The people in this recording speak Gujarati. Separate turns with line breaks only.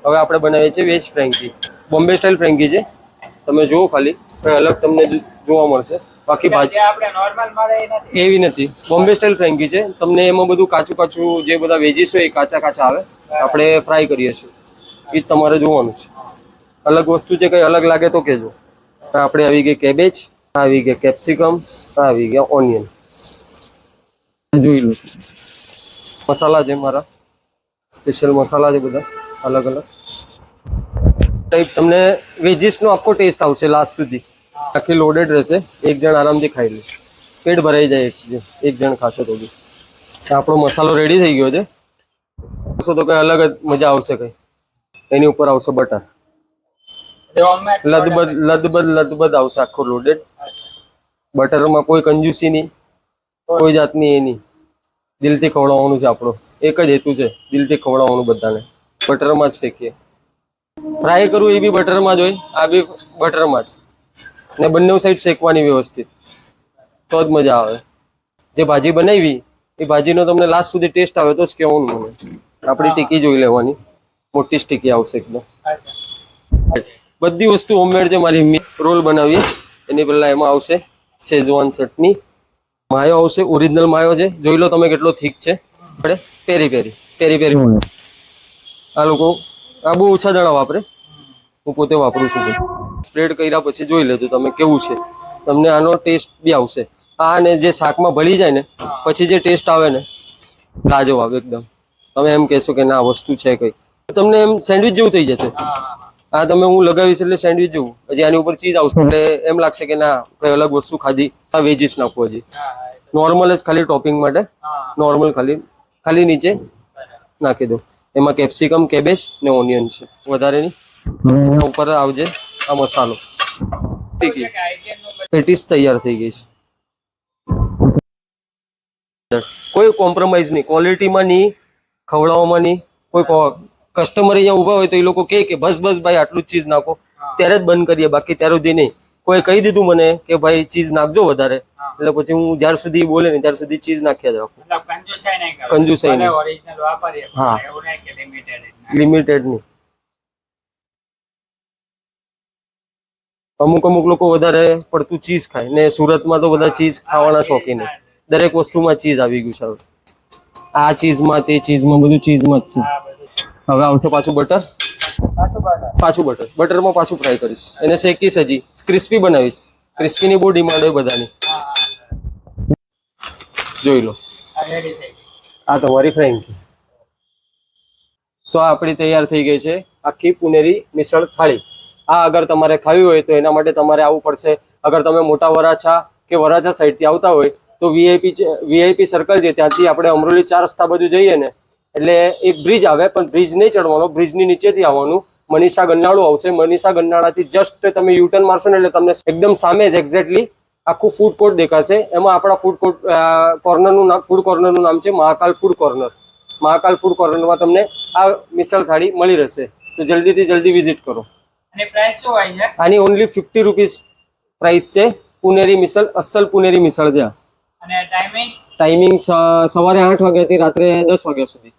હવે આપણે બનાવીએ છીએ વેજ ફ્રેન્કી. બોમ્બે સ્ટાઇલ ફ્રેન્કી છે. તમે જુઓ ખાલી કઈ અલગ તમને જોવા મળશે. બાકી ભાજી
આપણે નોર્મલ મળે
એવી નથી. બોમ્બે સ્ટાઇલ ફ્રેન્કી છે. તમને એમાં બધું કાચું કાચું જે બધા વેજીસ હોય એ કાચા કાચા આવે. આપણે ફ્રાય કરીએ છીએ. એ તમારે જોવાનું છે. અલગ વસ્તુ છે, કઈ અલગ લાગે તો કહેજો. આપણે આવી ગઈ કેબેજ, આવી ગઈ કેપ્સિકમ, આવી ગયા ઓનિયન. જોઈ લો મસાલા છે મારા સ્પેશિયલ મસાલા છે બધા અલગ અલગ ટાઈપ. તમને વેજીસનો આખો ટેસ્ટ આવશે લાસ્ટ સુધી. આખી લોડેડ રહેશે. એક જણ આરામથી ખાઈ લે, પેટ ભરાઈ જાય. એક જણ ખાશે તો બી. આપણો મસાલો રેડી થઈ ગયો છે. તો કઈ અલગ જ મજા આવશે. કઈ એની ઉપર આવશે બટર. લદબદ આવશે આખો લોડેડ. બટરમાં કોઈ કંજૂસી નહીં, કોઈ જાતની એ નહીં. દિલથી ખવડાવવાનું છે. આપણો એક જ હેતુ છે, દિલથી ખવડાવવાનું બધાને. બટરમાં જ શેકીએ. ફ્રાય કરવું એ બી બટરમાં જ હોય, આ બી બટરમાં જ. ને બંને સાઈડ શેકવાની વ્યવસ્થિત, તો જ મજા આવે. જે ભાજી બનાવી એ ભાજીનો તમને લાસ્ટ સુધી ટેસ્ટ આવે તો જ કહેવાનું મને. આપણી ટીકી જોઈ લેવાની, મોટી ટીકી આવશે એકદમ. બધી વસ્તુ હોમમેડ છે મારી. રોલ બનાવીએ એની પહેલા એમાં આવશે શેઝવાન ચટણી, માયો આવશે, ઓરિજિનલ માયો છે. જોઈ લો તમે કેટલો થીક છે. આપણે પેરી પેરી આ લોકો આ બહુ ઓછા જણા વાપરે. હું પોતે વાપરું છું. સ્પ્રેડ કર્યા પછી જોઈ લેજો તમે કેવું છે. તમને આનો ટેસ્ટ બી આવશે. આ ને જે શાકમાં ભળી જાય ને પછી જે ટેસ્ટ આવે ને, લાજવાબ એકદમ. તમે એમ કહેશો કે ના વસ્તુ છે કઈ. તમને એમ સેન્ડવિચ જેવું થઈ જશે. આ તમે હું લગાવીશ એટલે સેન્ડવિચ જેવું. હજી આની ઉપર ચીઝ આવશે એટલે એમ લાગશે કે ના કઈ અલગ વસ્તુ ખાધી. આ વેજીસ નાખવું હજી નોર્મલ જ ખાલી ટોપિંગ માટે. નોર્મલ ખાલી નીચે નાખી દો. એમાં કેપ્સિકમ, કેબેજ ને ઓનિયન છે, વધારે નહીં. ઉપર આવજે આ મસાલો. પેટીસ તૈયાર થઈ ગઈ છે. કોઈ કોમ્પ્રોમાઇઝ નહીં, ક્વોલિટીમાં નહીં, ખવડાવવામાં નહીં. કોઈ કસ્ટમર અહીંયા ઊભા હોય તો એ લોકો કહે કે બસ ભાઈ આટલું જ ચીઝ નાખો, ત્યારે જ બંધ કરીએ. બાકી ત્યાર સુધી નહીં. કોઈ કહી દીધું મને કે ભાઈ ચીઝ નાખજો વધારે, એટલે પછી હું જ્યાર સુધી બોલે ને ત્યાર સુધી ચીઝ નાખ્યા જ રાખું. કંજુસાઈ નહીં. હા, લિમિટેડ નહીં. અમુક લોકો વધારે પડતું ચીઝ ખાય ને. સુરતમાં તો બધા ચીઝ ખાવાના શોખીન. દરેક વસ્તુમાં ચીઝ આવી ગયું છે. આ ચીઝમાં તે ચીઝમાં બધું ચીઝમાં જ છે. હવે આવશે પાછું બટર. બટરમાં પાછું ફ્રાય કરીશ. એને શેકીશ, હજી ક્રિસ્પી બનાવીશ. ક્રિસ્પીની બહુ ડિમાન્ડ હોય બધાની. જોઈ લો આ તમારી ફ્રેન્કી. તો આપણી તૈયાર થઈ ગઈ છે આખી પુનેરી મિસળ થાળી. આ અગર તમારે ખાવી હોય તો એના માટે તમારે આવવું પડશે. અગર તમે મોટા વરાછા કે વરાછા સાઈડથી આવતા હોય તો વીઆઈપી સર્કલ છે, ત્યાંથી આપણે અમરોલી 4 રસ્તા બાજુ જઈએ ને એટલે એક બ્રિજ આવે, પણ બ્રિજ નહીં ચડવાનો, બ્રિજની નીચેથી આવવાનું. મનીષા ગન્નાળું આવશે. મનીષા ગન્નાળાથી જસ્ટ તમે યુટર્ન મારશો ને એટલે તમને એકદમ સામે જ એક્ઝેક્ટલી આખું ફૂડ કોર્ટ દેખાશે. એમાં આપણા ફૂડ કોર્નરનું નામ છે Mahakal food corner. Mahakal food કોર્નરમાં તમને આ મિસળ થાળી મળી રહેશે. તો જલ્દીથી જલ્દી વિઝિટ કરો.
અને પ્રાઇસ શું હોય છે
આની? ઓનલી 50 રૂપીસ પ્રાઇસ છે. પુનેરી મિસળ, અસલ પુનેરી મિસળ છે.
અને ટાઈમિંગ
સવારે 8 વાગ્યાથી રાત્રે 10 વાગ્યા સુધી.